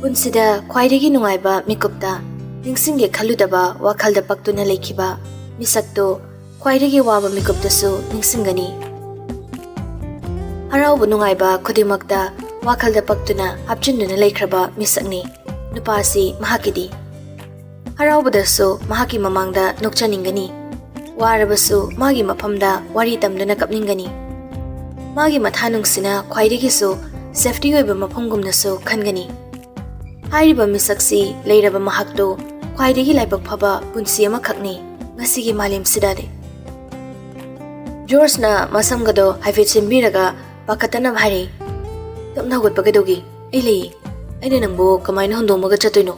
ꯄꯨꯟꯁꯤꯗ ꯈ꯭ꯋꯥꯏꯗꯒꯤ ꯅꯨꯡꯉꯥꯏꯕ ꯃꯤꯀꯨꯞꯇ ꯅꯤꯡꯁꯤꯡꯒꯦ ꯈꯜꯂꯨꯗꯕ ꯋꯥꯈꯜꯗ ꯄꯛꯇꯨꯅ ꯂꯩꯈꯤꯕ ꯃꯤꯁꯛꯇꯣ ꯈ꯭ꯋꯥꯏꯗꯒꯤ ꯋꯥꯕ ꯃꯤꯀꯨꯞꯇꯁꯨ ꯅꯤꯡꯁꯤꯡꯒꯅꯤ. ꯍꯔꯥꯎꯕ ꯅꯨꯡꯉꯥꯏꯕ ꯈꯨꯗꯤꯡꯃꯛꯇ ꯋꯥꯈꯜꯗ ꯄꯛꯇꯨꯅ ꯍꯥꯞꯆꯤꯟꯗꯨꯅ ꯂꯩꯈ꯭ꯔꯕ ꯃꯤꯁꯛꯅꯤ ꯅꯨꯄꯥꯁꯤ ꯃꯍꯥꯛꯀꯤꯗꯤ. ꯍꯔꯥꯎꯕꯗꯁꯨ ꯃꯍꯥꯛꯀꯤ ꯃꯃꯥꯡꯗ ꯅꯣꯛꯆꯅꯤꯡꯒꯅꯤ. ꯋꯥꯔꯕꯁꯨ ꯃꯥꯒꯤ ꯃꯐꯝꯗ ꯋꯥꯔꯤ ꯇꯝꯗꯨꯅ ꯀꯞꯅꯤꯡꯒꯅꯤ. ꯃꯥꯒꯤ ꯃꯊꯥꯅꯨꯡꯁꯤꯅ ꯈ꯭ꯋꯥꯏꯗꯒꯤꯁꯨ ꯁꯦꯐꯇꯤ ꯑꯣꯏꯕ ꯃꯐꯝꯒꯨꯝꯅꯁꯨ ꯈꯟꯒꯅꯤ. ꯍꯥꯏꯔꯤꯕ ꯃꯤꯁꯛꯁꯤ ꯂꯩꯔꯕ ꯃꯍꯥꯛꯇꯣ ꯈ꯭ꯋꯥꯏꯗꯒꯤ ꯂꯥꯏꯕꯛ ꯐꯕ ꯄꯨꯟꯁꯤ ꯑꯃꯈꯛꯅꯤ ꯉꯁꯤꯒꯤ ꯃꯥꯂꯦꯝꯁꯤꯗꯗꯤ. ꯖꯣꯔꯖꯅ ꯃꯁꯝꯒꯗꯣ ꯍꯥꯏꯐꯦꯠ ꯁꯦꯝꯕꯤꯔꯒ ꯄꯥꯈꯠꯇꯅꯕ ꯍꯥꯏꯔꯛꯏ. ꯇꯞꯅ ꯍꯧꯒꯠꯄ ꯀꯩꯗꯧꯒꯤ? ꯑꯩ ꯂꯩꯌꯦ. ꯑꯩꯅ ꯅꯪꯕꯨ ꯀꯃꯥꯏꯅ ꯍꯨꯟꯗꯣꯛꯑꯝꯃꯒ ꯆꯠꯇꯣꯏꯅꯣ?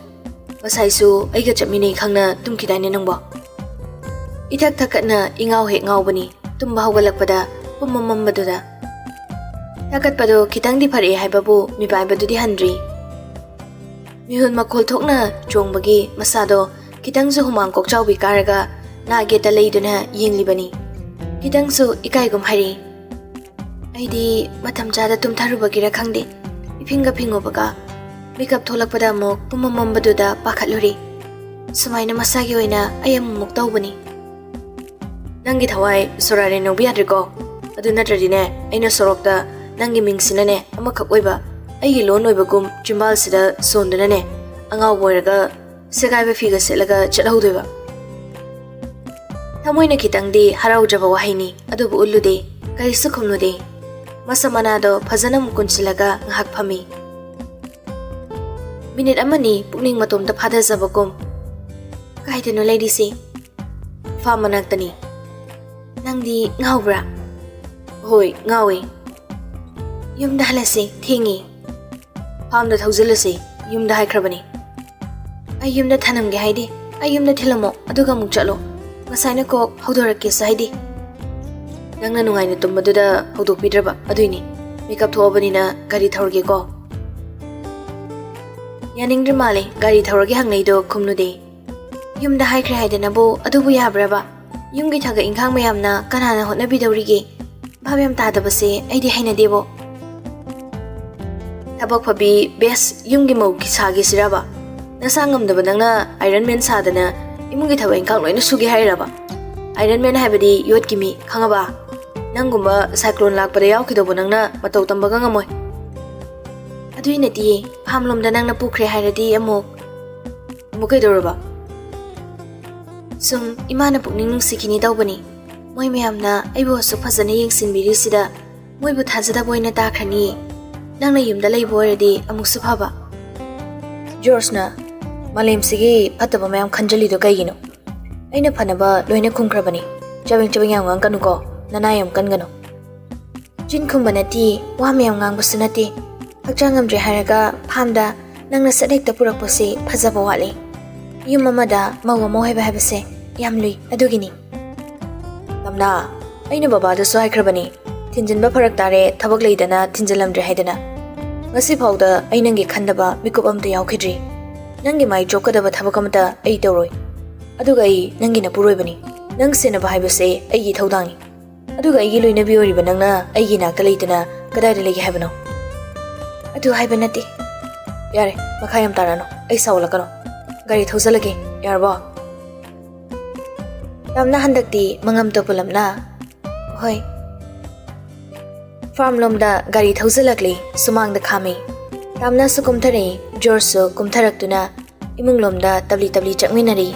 ꯉꯁꯥꯏꯁꯨ ꯑꯩꯒ ꯆꯠꯃꯤꯟꯅꯩ ꯈꯪꯅ ꯇꯨꯝꯈꯤꯗꯥꯏꯅꯦ ꯅꯪꯕꯣ? ꯏꯊꯛ ꯊꯛꯀꯠꯅ ꯏꯉꯥꯎ ꯍꯦꯛ ꯉꯥꯎꯕꯅꯤ ꯇꯨꯝꯕ ꯍꯧꯒꯠꯂꯛꯄꯗ ꯄꯨꯝꯃꯝꯕꯗꯨꯗ. ꯊꯛꯀꯠꯄꯗꯣ ꯈꯤꯇꯪꯗꯤ ꯐꯔꯛꯑꯦ ꯍꯥꯏꯕꯕꯨ ꯃꯤꯄꯥꯏꯕꯗꯨꯗꯤ ꯍꯟꯗ꯭ꯔꯤ. ꯃꯤꯍꯨꯟ ꯃꯈꯣꯜ ꯊꯣꯛꯅ ꯆꯣꯡꯕꯒꯤ ꯃꯁꯥꯗꯣ ꯈꯤꯇꯪꯁꯨ ꯍꯨꯃꯥꯡ ꯀꯣꯛꯆꯥꯎꯕꯤ ꯀꯥꯔꯒ ꯅꯥꯒꯦꯠꯇ ꯂꯩꯗꯨꯅ ꯌꯦꯡꯂꯤꯕꯅꯤ. ꯈꯤꯇꯪꯁꯨ ꯏꯀꯥꯏꯒꯨꯝ ꯍꯥꯏꯔꯤ. ꯑꯩꯗꯤ ꯃꯇꯝ ꯆꯥꯗ ꯇꯨꯝꯊꯔꯨꯕꯒꯤꯔ ꯈꯪꯗꯦ. ꯏꯐꯤꯡꯒ ꯐꯤꯡꯉꯨꯕꯒ ꯃꯤꯀꯞ ꯊꯣꯛꯂꯛꯄꯗ ꯑꯃꯨꯛ ꯄꯨꯝꯃꯝꯕꯗꯨꯗ ꯄꯥꯈꯠꯂꯨꯔꯤ. ꯁꯨꯃꯥꯏꯅ ꯃꯁꯥꯒꯤ ꯑꯣꯏꯅ ꯑꯩ ꯑꯃꯨꯛ ꯇꯧꯕꯅꯤ. ꯅꯪꯒꯤ ꯊꯋꯥꯏ ꯁꯣꯔꯥꯔꯦꯟ ꯅꯧꯕ ꯌꯥꯗ꯭ꯔꯦꯀꯣ. ꯑꯗꯨ ꯅꯠꯇ꯭ꯔꯗꯤꯅꯦ ꯑꯩꯅ ꯁꯣꯔꯣꯛꯇ ꯅꯪꯒꯤ ꯃꯤꯡꯁꯤꯅꯅꯦ ꯑꯃꯈꯛ ꯑꯣꯏꯕ ꯑꯩꯒꯤ ꯂꯣꯟ ꯑꯣꯏꯕꯒꯨꯝ ꯆꯤꯝꯕꯥꯜꯁꯤꯗ ꯁꯣꯟꯗꯨꯅꯅꯦ ꯑꯉꯥꯎꯕ ꯑꯣꯏꯔꯒ ꯁꯦꯒꯥꯏꯕ ꯐꯤꯒ ꯁꯦꯠꯂꯒ ꯆꯠꯍꯧꯗꯣꯏꯕ. ꯊꯃꯣꯏꯅ ꯈꯤꯇꯪꯗꯤ ꯍꯔꯥꯎꯖꯕ ꯋꯥꯍꯩꯅꯤ ꯑꯗꯨꯕꯨ ꯎꯠꯂꯨꯗꯦ. ꯀꯔꯤꯁꯨ ꯈꯨꯝꯂꯨꯗꯦ. ꯃꯁꯝ ꯃꯅꯥꯗꯣ ꯐꯖꯅ ꯑꯃꯨꯛ ꯀꯨꯟꯁꯤꯜꯂꯒ ꯉꯥꯏꯍꯥꯛ ꯐꯝꯃꯤ. ꯃꯤꯅꯤꯠ ꯑꯃꯅꯤ ꯄꯨꯛꯅꯤꯡ ꯃꯇꯣꯝꯇ ꯐꯥꯊꯖꯕꯒꯨꯝ. ꯀꯥꯏꯗꯅꯣ ꯂꯩꯔꯤꯁꯤ? ꯐꯥꯝ ꯃꯅꯥꯛꯇꯅꯤ. ꯅꯪꯗꯤ ꯉꯥꯎꯕ꯭ꯔꯥ? ꯍꯣꯏ ꯉꯥꯎꯏ. ꯌꯨꯝꯗ ꯍꯜꯂꯁꯤ ꯊꯦꯡꯉꯤ. ꯐꯥꯝꯗ ꯊꯧꯖꯤꯜꯂꯁꯤ ꯌꯨꯝꯗ ꯍꯥꯏꯈ꯭ꯔꯕꯅꯤ. ꯑꯩ ꯌꯨꯝꯗ ꯊꯅꯝꯒꯦ ꯍꯥꯏꯗꯦ. ꯑꯩ ꯌꯨꯝꯗ ꯊꯤꯜꯂꯝꯃꯣ ꯑꯗꯨꯒ ꯑꯃꯨꯛ ꯆꯠꯂꯣ. ꯉꯁꯥꯏꯅ ꯀꯣꯛ ꯍꯧꯗꯣꯔꯛꯀꯦꯁꯨ ꯍꯥꯏꯗꯦ. ꯅꯪꯅ ꯅꯨꯡꯉꯥꯏꯅ ꯇꯨꯝꯕꯗꯨꯗ ꯍꯧꯗꯣꯛꯄꯤꯗ꯭ꯔꯕ ꯑꯗꯨꯏꯅꯤ. ꯃꯤꯀꯞ ꯊꯣꯛꯑꯕꯅꯤꯅ ꯒꯥꯔꯤ ꯊꯧꯔꯒꯦꯀꯣ. ꯌꯥꯅꯤꯡꯗ꯭ꯔ ꯃꯥꯜꯂꯦ ꯒꯥꯔꯤ ꯊꯧꯔꯒꯦ ꯍꯪꯅꯩꯗꯣ ꯈꯨꯝꯂꯨꯗꯦ. ꯌꯨꯝꯗ ꯍꯥꯏꯈ꯭ꯔꯦ ꯍꯥꯏꯗꯅꯕꯨ ꯑꯗꯨꯕꯨ ꯌꯥꯕ꯭ꯔꯕ? ꯌꯨꯝꯒꯤ ꯊꯕꯛ ꯏꯪꯈꯥꯡ ꯃꯌꯥꯝꯅ ꯀꯅꯥꯅ ꯍꯣꯠꯅꯕꯤꯗꯧꯔꯤꯒꯦ? ꯚꯥꯞ ꯌꯥꯝ ꯇꯥꯗꯕꯁꯦ ꯑꯩꯗꯤ ꯍꯩꯅꯗꯦꯕꯣ. ꯊꯕꯛ ꯐꯕꯤ ꯕꯦꯁ ꯌꯨꯝꯒꯤ ꯃꯧꯒꯤ ꯁꯥꯒꯦꯁꯤꯔꯕ? ꯅꯁꯥ ꯉꯝꯗꯕ ꯅꯪꯅ ꯑꯥꯏꯔꯟ ꯃꯦꯟ ꯁꯥꯗꯅ ꯏꯃꯨꯡꯒꯤ ꯊꯕꯛ ꯏꯪꯈꯥꯡ ꯂꯣꯏꯅ ꯁꯨꯒꯦ ꯍꯥꯏꯔꯕ? ꯑꯥꯏꯔꯟ ꯃꯦꯟ ꯍꯥꯏꯕꯗꯤ ꯌꯣꯠꯀꯤ ꯃꯤ ꯈꯪꯉꯕ? ꯅꯪꯒꯨꯝꯕ ꯁꯥꯏꯀ꯭ꯂꯣꯟ ꯂꯥꯛꯄꯗ ꯌꯥꯎꯈꯤꯗꯧꯕ ꯅꯪꯅ ꯃꯇꯧ ꯇꯝꯕꯒ ꯉꯝꯃꯣꯏ. ꯑꯗꯨꯏ ꯅꯠꯇꯤꯌꯦ. ꯐꯥꯝꯂꯣꯝꯗ ꯅꯪꯅ ꯄꯨꯈ꯭ꯔꯦ ꯍꯥꯏꯔꯗꯤ ꯑꯃꯨꯛ ꯀꯩꯗꯧꯔꯕ? ꯁꯨꯝ ꯏꯃꯥꯅ ꯄꯨꯛꯅꯤꯡ ꯅꯨꯡꯁꯤꯈꯤꯅꯤ ꯇꯧꯕꯅꯤ. ꯃꯣꯏ ꯃꯌꯥꯝꯅ ꯑꯩꯕꯨ ꯑꯁꯨꯛ ꯐꯖꯅ ꯌꯦꯡꯁꯤꯟꯕꯤꯔꯤꯁꯤꯗ ꯃꯣꯏꯕꯨ ꯊꯥꯖꯗꯕ ꯑꯣꯏꯅ ꯇꯥꯈ꯭ꯔꯅꯤꯌꯦ. ꯅꯪꯅ ꯌꯨꯝꯗ ꯂꯩꯕ ꯑꯣꯏꯔꯗꯤ ꯑꯃꯨꯛꯁꯨ ꯐꯕ. ꯖꯣꯔꯖꯅ ꯃꯥꯂꯦꯝꯁꯤꯒꯤ ꯐꯠꯇꯕ ꯃꯌꯥꯝ ꯈꯟꯖꯜꯂꯤꯗꯣ ꯀꯩꯒꯤꯅꯣ? ꯑꯩꯅ ꯐꯅꯕ ꯂꯣꯏꯅ ꯈꯨꯝꯈ꯭ꯔꯕꯅꯤ. ꯆꯕꯦꯡ ꯆꯕꯦꯡ ꯌꯥꯝ ꯉꯥꯡꯒꯅꯨꯀꯣ. ꯅꯅꯥ ꯌꯥꯝ ꯀꯟꯒꯅꯨ. ꯆꯤꯟ ꯈꯨꯝꯕ ꯅꯠꯇꯦ. ꯋꯥ ꯃꯌꯥꯝ ꯉꯥꯡꯕꯁꯨ ꯅꯠꯇꯦ. ꯍꯛꯆꯥꯡ ꯉꯝꯗ꯭ꯔꯦ ꯍꯥꯏꯔꯒ ꯐꯥꯝꯗ ꯅꯪꯅ ꯁꯠ ꯍꯦꯛꯇ ꯄꯨꯔꯛꯄꯁꯤ ꯐꯖꯕ ꯋꯥꯠꯂꯤ. ꯌꯨꯝ ꯑꯃꯗ ꯃꯧ ꯑꯃ ꯑꯣꯏꯕ ꯍꯥꯏꯕꯁꯦ ꯌꯥꯝ ꯂꯨꯏ ꯑꯗꯨꯒꯤꯅꯤ. ꯇꯝꯅꯥ, ꯑꯩꯅ ꯕꯕꯥꯗꯁꯨ ꯍꯥꯏꯈ꯭ꯔꯕꯅꯤ. ꯊꯤꯟꯖꯤꯟꯕ ꯐꯔꯛ ꯇꯥꯔꯦ ꯊꯕꯛ ꯂꯩꯗꯅ ꯊꯤꯟꯖꯤꯜꯂꯝꯗ꯭ꯔꯦ ꯍꯥꯏꯗꯅ. ꯉꯁꯤ ꯐꯥꯎꯗ ꯑꯩ ꯅꯪꯒꯤ ꯈꯟꯗꯕ ꯃꯤꯀꯨꯞ ꯑꯝꯇ ꯌꯥꯎꯈꯤꯗ꯭ꯔꯤ. ꯅꯪꯒꯤ ꯃꯥꯏ ꯆꯣꯞꯀꯗꯕ ꯊꯕꯛ ꯑꯃꯇ ꯑꯩ ꯇꯧꯔꯣꯏ. ꯑꯗꯨꯒ ꯑꯩ ꯅꯪꯒꯤ ꯅꯄꯨꯔꯣꯏꯕꯅꯤ. ꯅꯪ ꯁꯦꯟꯅꯕ ꯍꯥꯏꯕꯁꯦ ꯑꯩꯒꯤ ꯊꯧꯗꯥꯡꯅꯤ. ꯑꯗꯨꯒ ꯑꯩꯒꯤ ꯂꯣꯏꯅꯕꯤ ꯑꯣꯏꯔꯤꯕ ꯅꯪꯅ ꯑꯩꯒꯤ ꯅꯥꯛꯇ ꯂꯩꯇꯅ ꯀꯗꯥꯏꯗ ꯂꯩꯒꯦ ꯍꯥꯏꯕꯅꯣ? ꯑꯗꯨ ꯍꯥꯏꯕ ꯅꯠꯇꯦ. ꯌꯥꯔꯦ ꯃꯈꯥ ꯌꯥꯝ ꯇꯥꯔꯛꯑꯅꯨ. ꯑꯩ ꯁꯥꯎꯒꯠꯂꯛꯀꯅꯣ. ꯒꯥꯔꯤ ꯊꯧꯖꯜꯂꯒꯦ ꯌꯥꯔꯕꯣ? ꯌꯥꯝꯅ ꯍꯟꯗꯛꯇꯤ ꯃꯉꯝ ꯇꯣꯄꯂꯝꯅ. ꯍꯣꯏ. ꯐꯥꯔꯝꯂꯣꯝꯗ ꯒꯥꯔꯤ ꯊꯧꯖꯜꯂꯛꯂꯤ. ꯁꯨꯃꯥꯡꯗ ꯈꯥꯝꯃꯤ. ꯇꯥꯝꯅꯁꯨ ꯀꯨꯝꯊꯔꯛꯏ. ꯖꯣꯔꯖꯁꯨ ꯀꯨꯝꯊꯔꯛꯇꯨꯅ ꯏꯃꯨꯡꯂꯣꯝꯗ ꯇꯞꯂꯤ ꯇꯞꯂꯤ ꯆꯠꯃꯤꯟꯅꯔꯤ.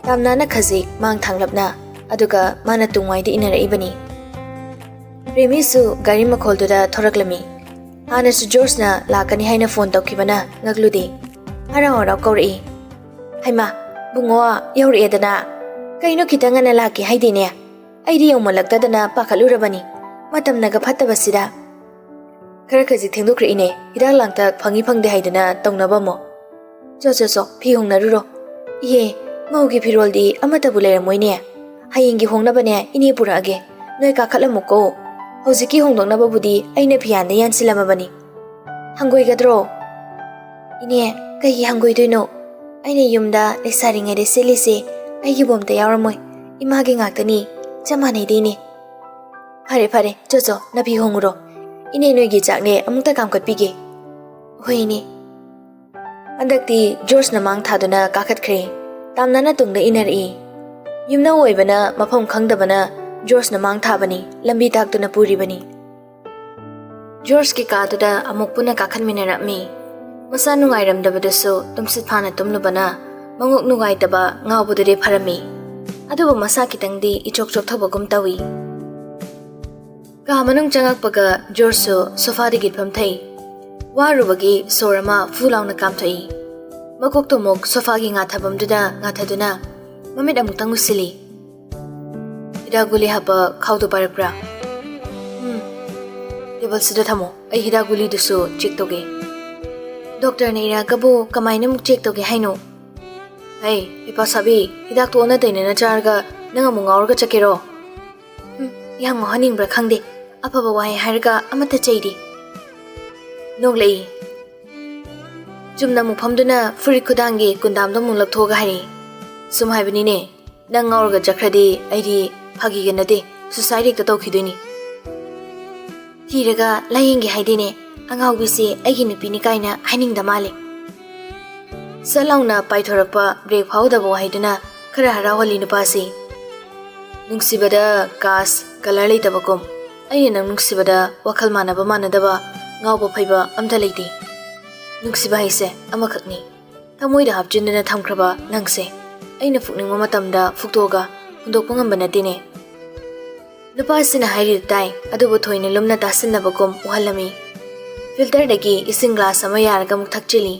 ꯇꯥꯝꯅꯥꯅ ꯈꯖꯤꯛ ꯃꯥꯡ ꯊꯥꯡꯂꯞꯅ ꯑꯗꯨꯒ ꯃꯥꯅ ꯇꯨꯡꯋꯥꯏꯗ ꯏꯟꯅꯔꯛꯏꯕꯅꯤ. ꯔꯦꯃꯤꯁꯨ ꯒꯥꯔꯤ ꯃꯈꯣꯜꯗꯨꯗ ꯊꯣꯔꯛꯂꯝꯃꯤ. ꯍꯥꯟꯅꯁꯨ ꯖꯣꯔꯖꯅ ꯂꯥꯛꯀꯅꯤ ꯍꯥꯏꯅ ꯐꯣꯟ ꯇꯧꯈꯤꯕꯅ ꯉꯛꯂꯨꯗꯦ. ꯍꯔꯥꯎ ꯍꯔꯥꯎ ꯀꯧꯔꯛꯏ. ꯍꯩꯃꯥ ꯕꯨꯡꯉꯣ ꯌꯧꯔꯛꯑꯦꯗꯅ. ꯀꯩꯅꯣ ꯈꯤꯇꯪ ꯉꯟꯅ ꯂꯥꯛꯀꯦ ꯍꯥꯏꯗꯦꯅꯦ. ꯑꯩꯗꯤ ꯌꯧꯃꯜꯂꯛꯇꯗꯅ ꯄꯥꯈꯠꯂꯨꯔꯕꯅꯤ. ꯃꯇꯝꯅꯒ ꯐꯠꯇꯕꯁꯤꯗ. ꯈꯔ ꯈꯖꯤꯛ ꯊꯦꯡꯗꯣꯛꯈ꯭ꯔꯏꯅꯦ. ꯍꯤꯗꯥꯛ ꯂꯥꯡꯊꯛ ꯐꯪꯉꯤ ꯐꯪꯗꯦ ꯍꯥꯏꯗꯅ ꯇꯧꯅꯕ ꯑꯃꯨꯛ. ꯆꯣ ꯐꯤ ꯍꯣꯡꯅꯔꯨꯔꯣ. ꯏꯍꯦ ꯃꯧꯒꯤ ꯐꯤꯔꯣꯜꯗꯤ ꯑꯃꯠꯇꯕꯨ ꯂꯩꯔꯝꯃꯣꯏꯅꯦ. ꯍꯌꯦꯡꯒꯤ ꯍꯣꯡꯅꯕꯅꯦ ꯏꯅꯦ ꯄꯨꯔꯛꯑꯒꯦ. ꯅꯣꯏ ꯀꯥꯈꯠꯂꯝꯃꯨꯀꯣ. ꯍꯧꯖꯤꯛꯀꯤ ꯍꯣꯡꯗꯣꯛꯅꯕꯕꯨꯗꯤ ꯑꯩꯅ ꯐꯤꯌꯥꯟꯗ ꯌꯥꯟꯁꯤꯜꯂꯝꯃꯕꯅꯤ. ꯍꯪꯒꯣꯏꯒꯗ꯭ꯔꯣ? ꯏꯅꯦ ꯀꯩꯒꯤ ꯍꯪꯒꯣꯏꯗꯣꯏꯅꯣ? ꯑꯩꯅ ꯌꯨꯝꯗ ꯂꯩꯁꯥꯔꯤꯉꯩꯗ ꯁꯦꯠꯂꯤꯁꯦ ꯑꯩꯒꯤꯕꯨ ꯑꯝꯇ ꯌꯥꯎꯔꯝꯃꯣꯏ. ꯏꯃꯥꯒꯤ ꯉꯥꯛꯇꯅꯤ. ꯆꯞ ꯃꯥꯟꯅꯩꯗ ꯏꯅꯦ. ꯐꯔꯦ ꯆꯣ ꯅꯐꯤ ꯍꯣꯡꯉꯨꯔꯣ. ꯏꯅꯦ ꯅꯣꯏꯒꯤ ꯆꯥꯛꯅꯦ ꯑꯃꯨꯛꯇ ꯀꯥꯝꯈꯠꯄꯤꯒꯦ. ꯍꯣꯏ ꯏꯅꯦ. Andakti George na mang thaduna kakhatkre tamnana tungda inari yumna oibana mafam khangdabana George na mang thabani lambi taktuna puribani George ki kaduda amuk puna kakhanminarami masa nungairamdabadasu tumsit phana tumlubana manguk nungaitaba ngaubudure pharami aduba masa kitangdi ichok chok thobagum tawi ka manung changakpaga George sofa di gitpham thai warubagi sorama fulauna kamthai makok tomok sofa gi nga thabamduda nga thaduna mamit amuk usili hidaguli haba khawdu parakra table sida thamo ai hidaguli dusu check toge doctor ne ira gabu kamaina muk check toge haino hey ipa sabi hidak to na tene na charga nanga mungaurga chakero yang haning bra khangde afaba wai harga amata cheidi noglei jumna mufamduna furi kudangi kundamdo munglak thoga hari sum haibani ne nang ngaurga jakradi aidi phagi ganade society ta tawkhiduni thiraga layingi haidine angaubisi aigi nupini kaina hainingda male salauna paithorakpa break phawdabo haiduna khara harawali nupasi nungsibada kas color leitabakom aina nang nungsibada wakhal manaba manadaba ngawba phaiba amta leiti nungsiba haise amakhakni thamoida hapjindana thamkraba nangse aina fukningma matamda fuktoga hundokpa ngamba natine nupasina hairi tai adubu thoine lumna tasinnabakom uhalami filter dagi ising glass ama yarga muk thakchili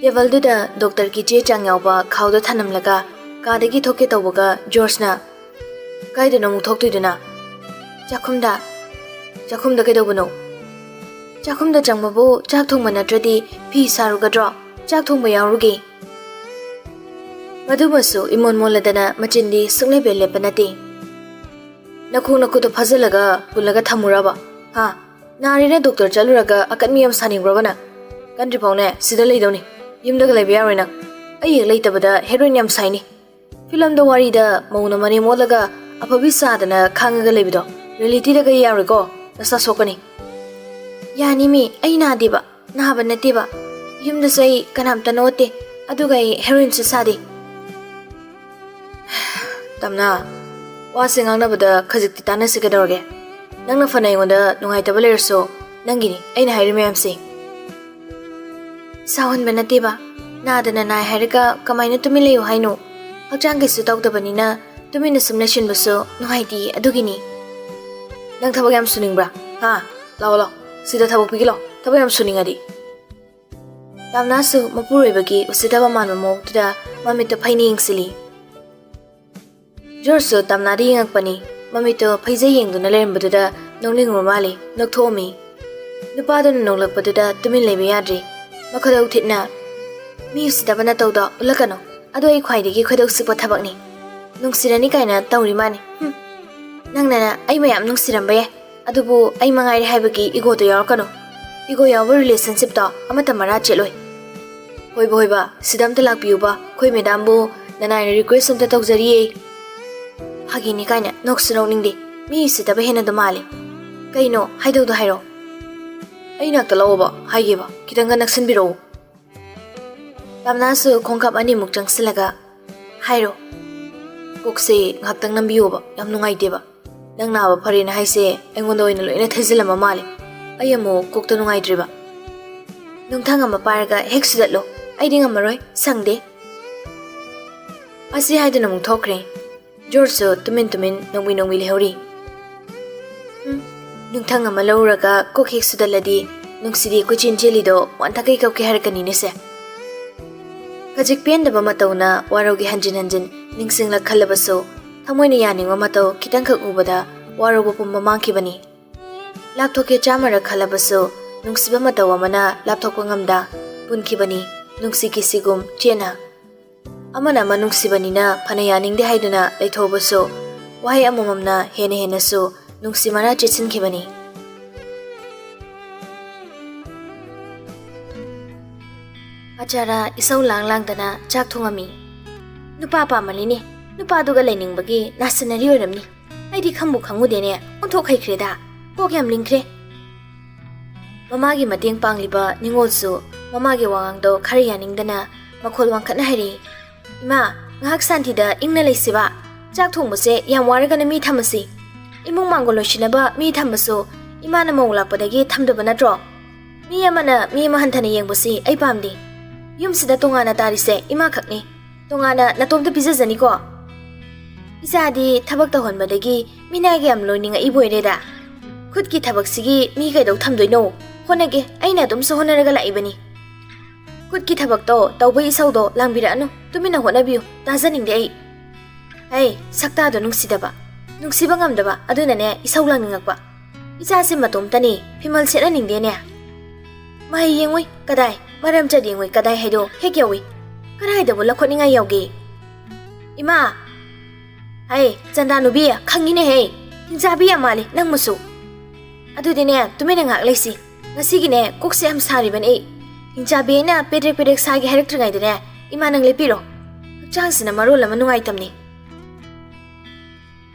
table doctor ki che changyawba khawda thanamlaga kadagi thoke tawbaga George na kaidano muk thoktuiduna chakhumda kedobano chakhumda changbabu chak thongba natradi phi sarugadro chak thongba yawrugi madubasu imon moladana machindi sungle belle panati nakuda phazalaga pulaga thamuraba ha narina doctor chaluraga akadmiyam saningrobana country paune sida leidoni yimdaga lebiarina ai leitabada heroin yam saini film da warida mauna mani molaga apabi sadana khangaga lebido reality daga yariko nasa sokani yani mi ai na diba na bana diba yimda sai kanamta note aduga heroin sadi tamna wasingang bada khajikti tana sikadorge nangna fana ingonda nungaitaba lerso nangini aina hairi mayamsi sawan banatiba nadana nai hairiga kamaina tumileyo haino hakchang gisu tawdabanina tumina sumna shinbaso nungaiti adugini nang thabag yam suningbra ha law sida thabag pigilo thabag yam suningadi tamnasu mapuroibagi usidaba manma moktuda mamita phaini ingsili George tamnadi yangakpani mamito phaijai yengduna lerembaduda nonglingrma mali nokthomi nupadana nonglakpaduda tumin leba yadri makhadau thitna mi usidabana tawda ulakano ado ai khwaidagi khadau sikpa thabakni nungsirani kaina tawri mani nangna ai mayam nungsiramba ye adubu ai mangairi haibagi ego to yarakano ego yawa relationship ta amata mara cheloi hoiba sidamta lakpiyuba khoi madam bo nanai request amta tawjari hagini kaina noksino ningdi mi sidaba hena do mali kaino haido do hairo aina taloba haigeba kitanga naksin biro tamnasu khongkap ani muk changsilaga hairo kokse ngaptang nambiyoba yam nungai deba nangna ba pharina haise engondo oina loina thezilama mali ayamo kokta nungai driba nungthanga ma paraga heksidalo aidinga maroi sangde asi haidana muk thokre George tumin nongwi lehori nungthanga malauraga kokhek sudaladi nungsidi kuchin chelido wantakai kauke harkani nese kajik pendaba matawna warogi hanjin ningsingla khalabaso thamoina yaningwa mataw kitangkhak ubada warobo pumba mangkhibani lapthoke chamara khalabaso nungsiba mataw amana lapthokwa ngamda punkhibani nungsiki sigum chena amana manungsibanina phana yaningde haiduna leithobaso wahai amomamna hena so nungsimara chitsinkhibani achara isau lang dana chak thongami nupa pa malini nupa duga leiningbagi nasanari oramni aidi khambu khangudene onthok khaikreda kokyam lingkre mamagi mateng pangliba ningol su ꯃꯃꯥꯒꯤ ꯋꯥꯉꯥꯡꯗꯣ ꯈꯔ ꯌꯥꯅꯤꯡꯗꯅ ꯃꯈꯣꯜ ꯋꯥꯡꯈꯠꯅ ꯍꯥꯏꯔꯤ. ꯏꯃꯥ, ꯉꯥꯏꯍꯥꯛ ꯁꯥꯟꯇꯤꯗ ꯏꯪꯅ ꯂꯩꯁꯤꯕ. ꯆꯥꯛ ꯊꯣꯡꯕꯁꯦ ꯌꯥꯝ ꯋꯥꯔꯒꯅ ꯃꯤ ꯊꯝꯃꯁꯤ. 이몽 망고 로시나바 미 탐바소 이마나 모울라빠다기 탐도바 나트로 미 아마나 미 마한타나 옌보시 아이 팜디 윰시다 동아나 따리세 이마 칵니 동아나 나톰도 비자자니고 이사디 타박다 혼바다기 미나게 암로닝아 이보이레다 굿기 타박시기 미가이도 탐도이노 호나게 아이나 돔소 호나라가 라이바니 굿기 타박도 따우바 이사우도 랑비라노 투미나 호나비요 따자닝데 아이 삭다도 눅시다바 눅시바 ngamdaba adunane isau langningakpa ichasi matomtani phimal sena ningdene mai yengoi kadai maram cha dingoi kadai haido hekyawi kadai da bola khoninga yawge ima hai chanda nubi khangine he hinjabi amali nangmusu adudine tumene ngak leisi ngasigine kokse am sari ban e hinjabi na pedrek pedrek sagi harik tringai dene ima nang lepiro changsina marol lama nungai tamni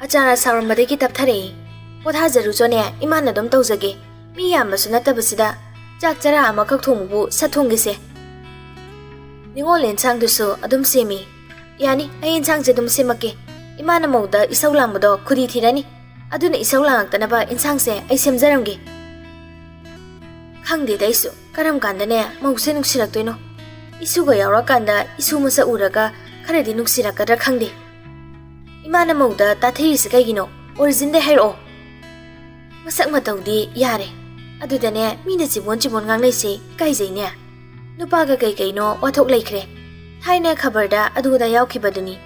Acara saurambadagi tapthare pothajaru chone imana dom tawjage mi yamnasu natabasida chak chara ama kak thongbu sathongise Ningol enchang dusu adum semi yani ai enchang je dum semake imana mauda isau langbodo khudi thirani aduna isau langtanaba enchang se ai semjaramge khangde daisu karam kandane mause nuksiraktoino isuga yawra kanda isu masa uraga kharadi nuksirakadra khangde Imana mauda tathirisi kaigino origin de hairo masak matawdi yare adudane mina jibon ngangnai kaijaine nupaga kaino wathok laikre thaina khabarda aduda yaukibaduni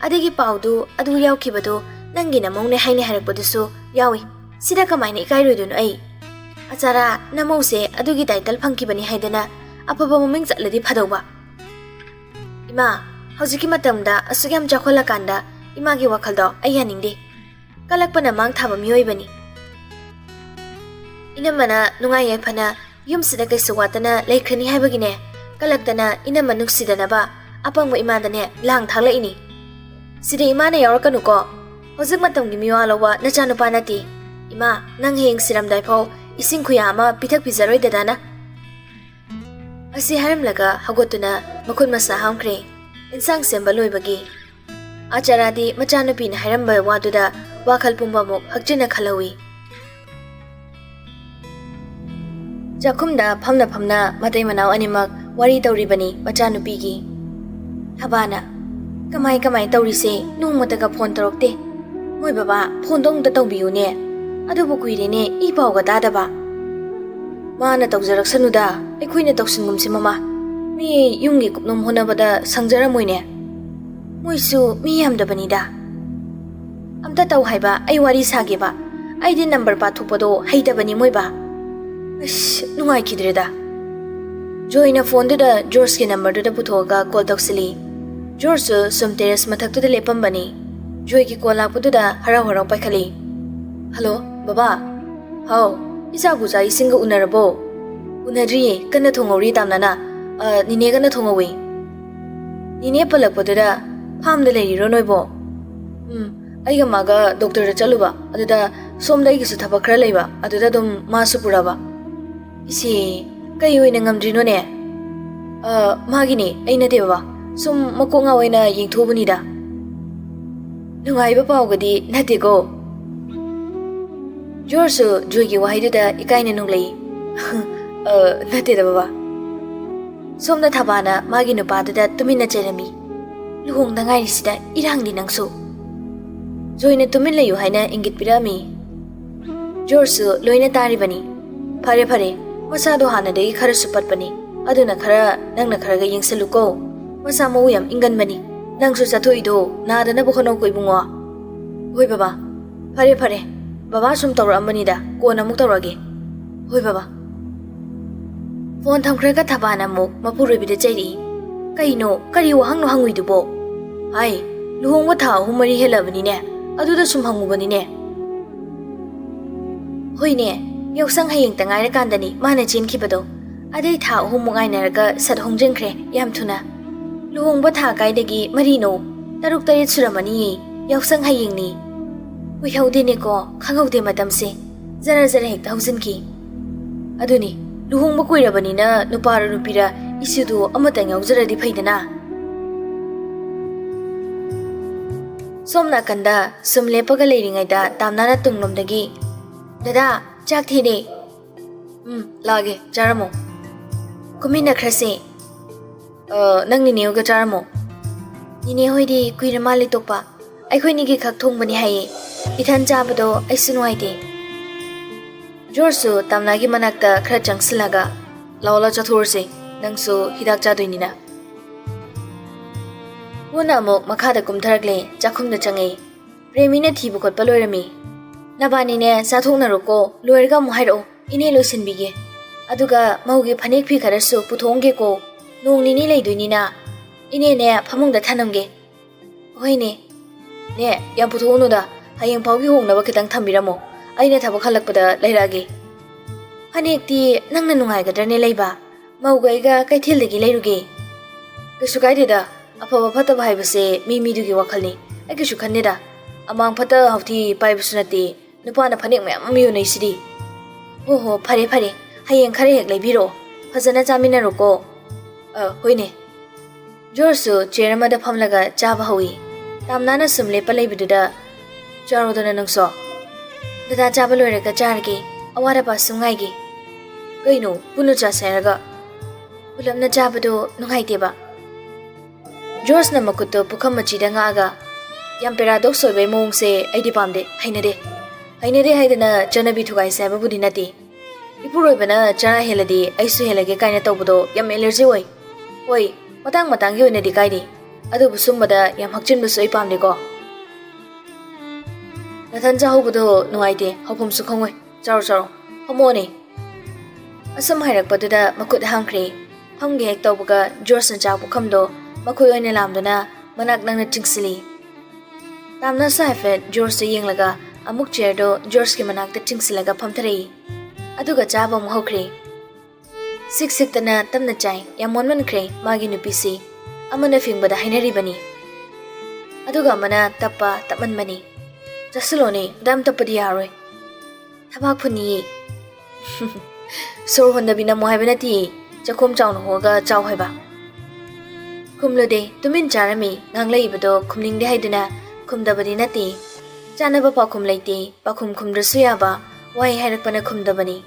adigi paudu adu yaukibadu nangina mongne haine harakbadusu yawi sida kamaina ikairoidun ai achara namause adugi title phangkibani haidana apaba moming chatladi phadauba ima hojiki matamda asugam chakhola kanda Imagi wakaldo ayaningde kalakpana mang thaba miyoibani inamana nungai yaphana yumsida kaisu watana laikhrani haibagine kalaktana inama nuksidanaba apangwa imadane lang thagla ini sida imana yawarkanuko hojik matamgi miwalowa nachanupa nati ima nang heng siramdai phau ising khuya ama pithak pizaroi dadana asi haramlaga hagotuna makhun masa hamkre insang semba loibagi Acaradi machanupi na haramba waduda wakal pumbamok hakjina khalawi Jakumda phamna matai manau animak wari tauribani machanupi gi Habana kamai taurise nungmataga phone tarokte moi baba phone dong da tawbiyune adubu kuirene I pawga dadaba mana tawjaraksanuda aikhuina tawsingumsi mama mi yungi kupnom honabada sangjara moine Moisu miyam da banida. Amta taw haiba ay wari sage ba. Ay din number pa thupado haida bani moi ba. Ash nungai kidreda. Joy na phone da George ke number da puthoga call taksili. George sum terrace mathak to da lepam bani. Joy ki call akpudu da hara paikhali. Hello baba. How? Isa buja isinga unarabo. Unadri kana thongori tamnana. Nine kana thongowi. Nine palakpodu da Hamda leiro noibo aiga maga doctor chaluba aduda somdai gisu thaba khara leiba aduda dum masu puraba isi kai oina ngamdrino ne magini aina deba sum makonga oina yingthobuni da nungai ba pawgadi natego jorsu jogi wahaiduda ikaina nunglei nate da baba somda thabana magi nupada tumina cherami Luhong na ngay sida irang din ang so. Joy na tumin layo hay na inggit pirami. George loy na tari bani. Pare masado hana day kara supat bani. Ado na kara nang nakaraga yung saluko. Masa mo uyam inggan bani. Nang susato ido na ada na bukonaw ko ibungwa. Hoy baba. Pare. Baba sum tawra bani da. Kuha na mong tawragi. Hoy baba. Phone thamkraga thabana mo mapuri bida chayri. Kaino kari wahang no hangui dubo. Ai, luhong watha humari helabani ne. Aduda sum hangubani ne. Hoi ne, yausang hayeng tangai na kandani mana chin kibado. Aday tha humungai naraga sat hongjengkre yam thuna. Luhong watha kaidagi marino. Taruk tarit suramani yausang hayeng ni. Wihaude ne ko khangaude matamse. Zara hekta hausin ki. Aduni, luhongba kuirabanina nupara nupira isudu amatang yaujaradi faidana somna kanda sumle paga leiringaida tamnana tunglomdagi dada chak thine lage charamo kumina khrase nang ni neuga charamo nine hoidi kuira mali tokpa aikhoi ni gi khak thongbani haye ithan chabado aisu nuaite jorsu tamnagi manakta khra changsilaga lawla chathurse nangsu hidak chadoinina Wuna amok makhada kumtharagle chakhumda changai Premina thibu khotpa loirami Nabani ne sathoknaruko loirga mu hairo ine loisinbige aduga maugi phanek phi kharasu puthongge ko nongni ni leiduinina ine ne phamungda thanamge hoine ne yam puthonu da hayeng phaugi hongnaba khitang thambiramo aine thaba khalakpada leirage phanekti nangna nungai gadrane leiba maugaiga kaithildagi leiruge kesu kaideda afaba fataba haibase midugi wakhalni aikesu khanneda amang phata hauthi paibsunati nupana phanek mayam miyo neisidi ho phare hayeng khare hek leibiro phajana chamina roko hoine jorsu cheramada phamlaga chaba hawi tamnana sumle palaibiduda charodana nangso dada chaba loiraga charge awara pa sungaigi kaino punu cha seraga ulamna chabado nungaiteba George na makuto pukham machida ngaga yam paradox soibe mong se aidi pamde hainade haidana janabi thugai saiba budi nati ipuroi bana chara heladi aisu helage kaina tawbudo yam allergy oi matang gi onedi kaidi adu busumbada yam hakchin bu soi pamde ko nathan ja hobudo nuaide hopum su khongoi charo homone asam hairak paduda makut hangkre hamge hek tawbuga George na ja pukhamdo Makoi oine lamduna manak nangna chingsili tamna saifet George se yenglaga amuk chair do George ke manak ta chingsilaga phamtharei aduga chaba mu hokre sik tana tamna chai yamon man kre magi nupi si amana fingbada hainari bani aduga mana tappa tapman mani jasulone dam tapadi yaroi thabak phuni sor honda bina mo haibinati chakhom chawna hoga chaw haiba Kumlude tumin charami nganglei bado kumning de haiduna kumdabadi nati chanaba pa kumlaiti pakhum khumdrasu yaba wai hairakpana khumdabani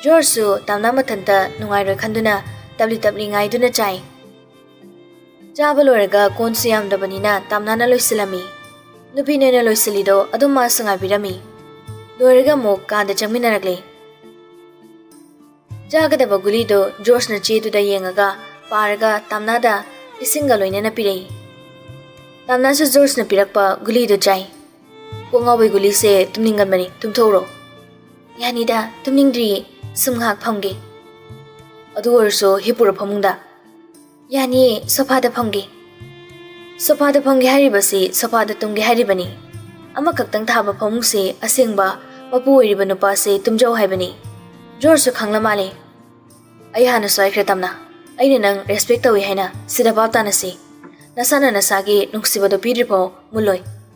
Jorsu tamna mathanta nungairoi khanduna tabli ngaiduna chai chaba loraga konsu yamdabanina tamnana loisilami nupi nena loisilido adum ma sanga birami loraga mok kanda changminaragle jagadaba gulido George na cheduda yengaga Paraga tamnada isinga loinena pirei tamna su George na pirakpa guli do chai kongawi guli se tumningan mani tumthoro yanida tumningdri sumhak phamge adu orso hipura phamungda yani sofa da phamge haribasi sofa da tumge haribani ama kaktang thaba phamung se asengba mapu oiriba nupa se tumjau haibani George su khangla male ai hana soikhre tamna aine nang respect tawi haina sida bapta na si nasana nasagi nungsibado pidripo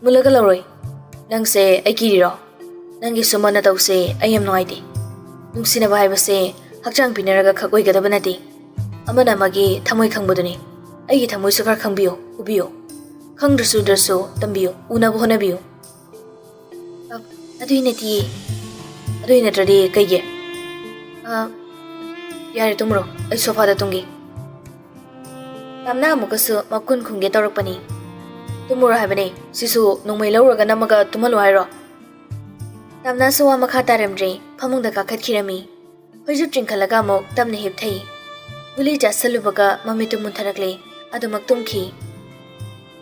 mulaga loroi nang se aikiriro nangi sumana tawse ayam noaiti nungsina bai base hakchang pinaraga khakoi gadabanati amana magi thamoi khangbuduni aigi thamoi sukar khangbiyo ubiyo khangdrasu tambiyo unabu honabiyo aduina tradi kaige yare tumro ai sofa da tungi tamna amukasu makun khungge tawrakpani tumura haibane sisu nongmai lauraga namaga tumalu hairo tamna suwa makha taramdre phamungda kakhatkirami hoiju tringkhalaga amuk tamna hipthai guli jasalubaga mamitu muntharakle adumak tumkhi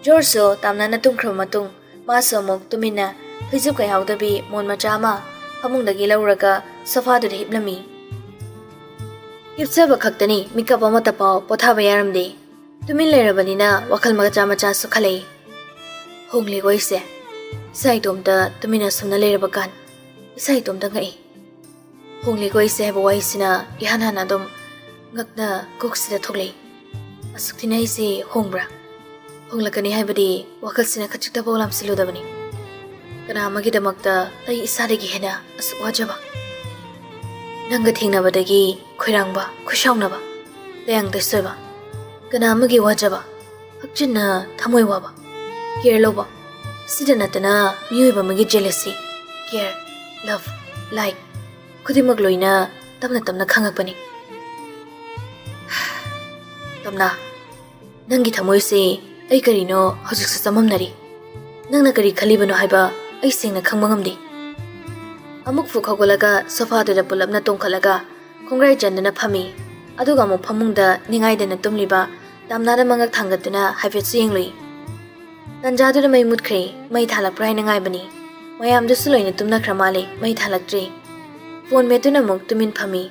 George tamna na tumkhra matung maso amuk tumina hoiju kai haudabi mon macha ma phamungdagi lauraga sofa da hiplami Hipsaba khaktani mikapa mata pao pothaba yaramde tumin leirabanina wakhal macha su khalei hongli goise saidomda tumina sumna leirabakan saidomda ngai hongli goise ba waisina ihana dom ngakna koksida thoglei asuktina ise hongbra honglakani haibadi wakhalsina khachikta bolam siludabani kana magi damakta ai isadagi hena asuk wajaba Nangga thengnabadagi khoirangba khushaunaba tayang desoiba kana amagi wajaba hakchinna thamoi waba care loba sida natana miyoi magi jealousy care love like kudimak loina tamna khangakpani tamna nangi thamoi se ai karino hojik sa samamnari nangna kari khalibano haiba ai sengna khangba ngamdi amuk fu khogolaga sofa da pulapna tongkhalaga khongrai jandana phami aduga mo phamungda ningai dena tumliba tamna da mangak thangatuna haifet singlui tanjadu da mai mutkhre mai thalak prai nangai bani mayam du suloina tumna khramale mai thalaktre phone metuna muk tumin phami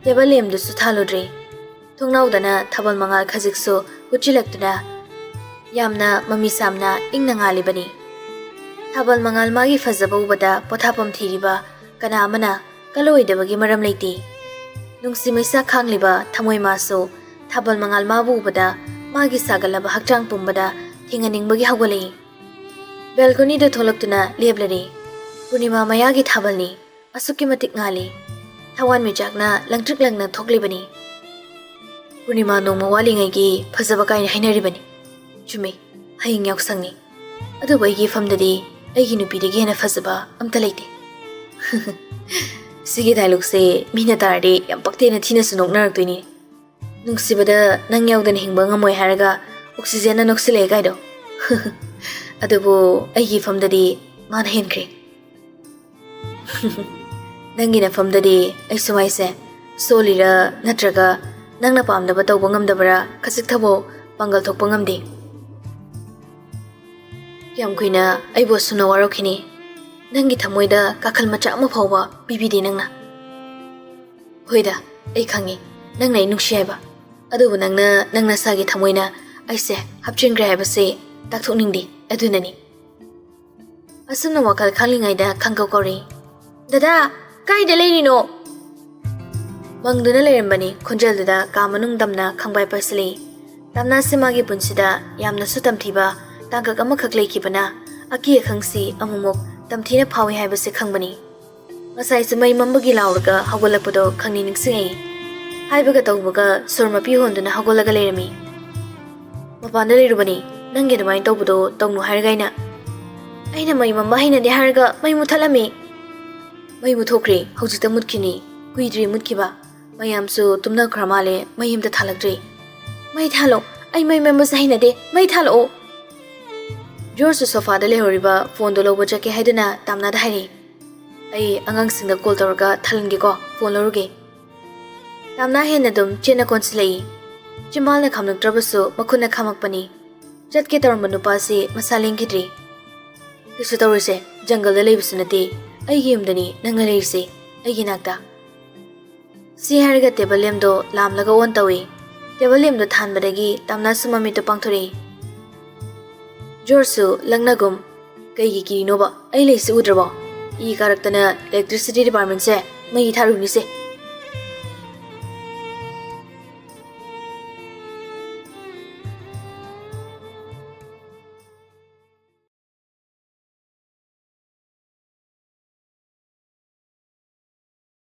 table lem du su thalodre thongnau dana thabal mangal khajikso uchilaktuna yamna mami samna ingna ngali bani thabal mangal magi fazaba ubada pothapam thiriba kana amana kaloidabagi maram leiti nungsi maisa khangliba thamoi maso thabal mangal mabu ubada magi sagalaba hakchang pumbada thinganingbagi hawgalei balcony da tholaktuna leblari purnima mayagi thabalni asuki matik ngali thawan mijakna langtrik langna thoklibani purnima nongma walingai gi fazaba kaina hainaribani chumi haying yaksangni adu baigi famdadi aigi nupidagi hena fazaba amta leite sigi dialogue se mina tarde yam paktena thina sunok naraktoini nungsibada nang yaudana hingba ngamoi haraga oxygen na noksile gaido adubu aigi famdadi man henkre nangina famdadi ai sumaise solira natraga nangna pamdaba tawba ngamdabara khasik thabo pangal thokpa ngamde yam kuina ai bo suna warokini nangi thamoida kakhal macha ama phawba bibidi nangna hoida ai khangi nangna inukshiaiba adubu nangna sagi thamoina aise hapchingre haibase takthokningdi adunani asumna wakal khanglingaida khangkau kori dada kaida leirino mangduna lerambani khonjalda kamanung damna khangbai pasli tamna simagi punsida yamna sutam thiba tangkak amakhak leikibana aki khangsi amumok tamthina phawi haibase khangbani masai sumai mambagi laurga hagolakpado khangni ningsingai haibaga tawbaga sormapi honduna hagolaga lerami mapanda lerubani nange damain tawbudo tawnu hargaina aina mai mamba haina de harga mai muthalami mai muthokre hojita mutkini kuidri mutkiba mayamsu tumna kramale mayimda thalakdre mai thalo ai mai members haina de mai thalo George sofa da lehoriba phone do lobo jake haidana tamna da hairi ai angang singa call torga thalangi ko phone loruge tamna hena dum chena konslei chimal na khamnak trabasu makhuna khamak pani jatke tarma nupa se masaling gidri kisu tawrise jungle da leibisu nati ai yumdani nangna leirse ai ginakta si harga table lem do lam laga on tawi table lem do than badagi tamna sumami to pangthori Jorsu langnagum kaigi kirinoba ai leisi udraba I karaktana electricity department se mai tharuni se